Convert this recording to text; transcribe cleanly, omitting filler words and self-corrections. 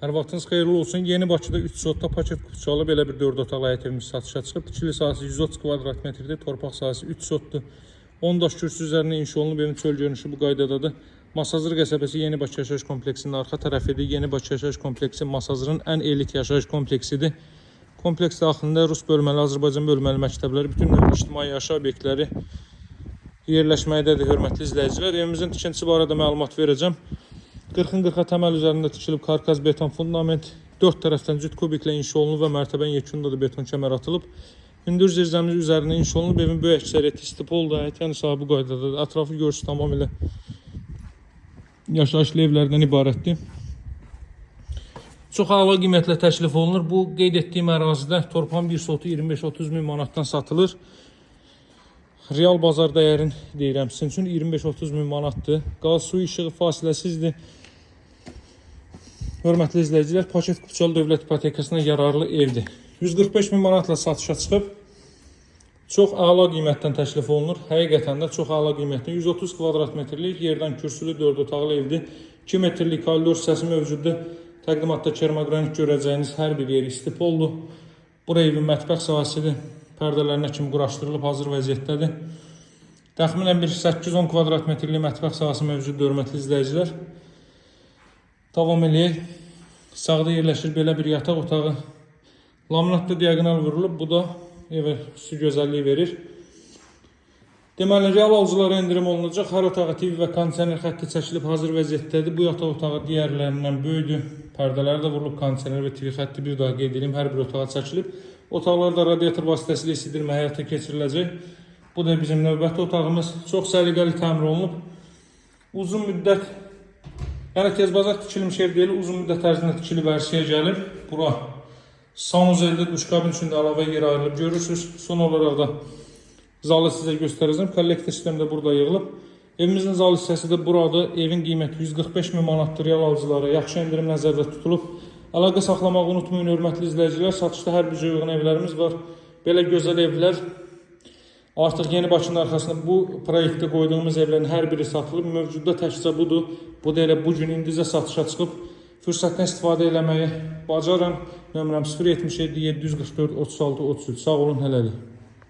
Hər vaxtınız xeyirli olsun. Yeni Bakıda 3 sotda paket kupçalı belə bir 4 otaqlı həyət evimiz satışa çıxıb. Tikili sahəsi 130 kvadrat metrdir, torpaq sahəsi 3 sotdur. 10 daş kürsü üzərində inşa olunub, evin çöl görünüşü bu qaydadadır. Masazır qəsəbəsi Yeni Bakı yaşayış kompleksinin arxa tərəfidir. Yeni Bakı yaşayış kompleksi Masazırın ən elit yaşayış kompleksidir. Kompleks daxilində Rus bölməli, Azərbaycan bölməli məktəbləri, bütün ictimai yaşayış obyektləri yerləşməkdədir, hörmətli izləyicilər. Evimizin tikintisi barədə məlumat verəcəm. 40-40 təməl üzərində tikilib karkaz beton fundament, 4 tərəfdən cüt kubiklə inşa olunub və mərtəbənin yekununda da beton kəmər atılıb. Hündür zirzəmiz üzərində inşa olunub, evin böyük əksəriyyəti istipoldur, yəni sahibi qaydadadır. Ətrafı görüşü tamamilə yaşayışlı evlərdən ibarətdir. Çox əla qiymətlə təklif olunur. Bu qeyd etdiyim ərazidə torpağın bir sotu 25-30 min manatdan satılır. Real bazar dəyərin deyirəm, sizin üçün 25-30 min manatdır. Qaz, su, işığı fasiləsizdir. Hörmətli izləyicilər, paket kupçalı dövlət ipotekasına yararlı evdir. 145 min manatla satışa çıxıb. Çox əla qiymətdən təklif olunur. Həqiqətən də çox əla qiymətdən. 130 kvadrat metrlik yerdən kürsülü 4 otaqlı evdir. 2 metrlik koridor hissəsi mövcuddur. Təqdimatda kermogranit görəcəyiniz hər bir yeri istipoldur. Bura evin mətbəx sahəsidir. Pərdələrinə kimi quraşdırılıb, hazır vəziyyətdədir. Təxminən bir 8-10 kvadrat metrlik mətbəx sahəsi mövcuddur, hörmətli izləyicilər. Davam eləyək. Sağda yerləşir belə bir yataq otağı. Laminatda diagonal vurulub, bu da evə xüsusi gözəllik verir. Deməli, real alıcılara endirim olunacaq. Hər otağa TV və kondisioner xətti çəkilib, hazır vəziyyətdədir. Bu yataq otağı digərlərindən böyükdür. Pərdələri də vurulub, kondisioner və TV xətti bir daha qeyd edeyim, hər bir otağa çəkilib. Otaqlarda radiator vasitəsilə isidirmə həyata keçiriləcək. Bu da bizim növbəti otağımız. Çox səliqəli təmir olunub. Uzun müddət, yəni tezbazar tikilmiş ev deyil, uzun müddət ərzində tikilib ərsəyə gəlib. Bura sanuzeldə duşkabin içində əlavə yer ayrılıb görürsünüz. Son olaraq da zalı sizə göstərəcəm. Kollektor sistemi də burada yığılıb. Evimizin zal hissəsi də buradır. Evin qiyməti 145 min manatdır. Real alıcılara yaxşı endirim nəzərdə tutulub. Əlaqə saxlamağı unutmayın, hörmətli izləyicilər. Satışda hər bir uyğun evlərimiz var. Belə gözəl evlər artıq Yeni Bakının arxasında bu proyektdə qoyduğumuz evlərin hər biri satılıb. Mövcudda təkcə budur. Bu da elə bu gün indicə satışa çıxıb. Fürsətdən istifadə eləməyi bacarın. Nömrəm 077 744 36 33. Sağ olun, hələlik.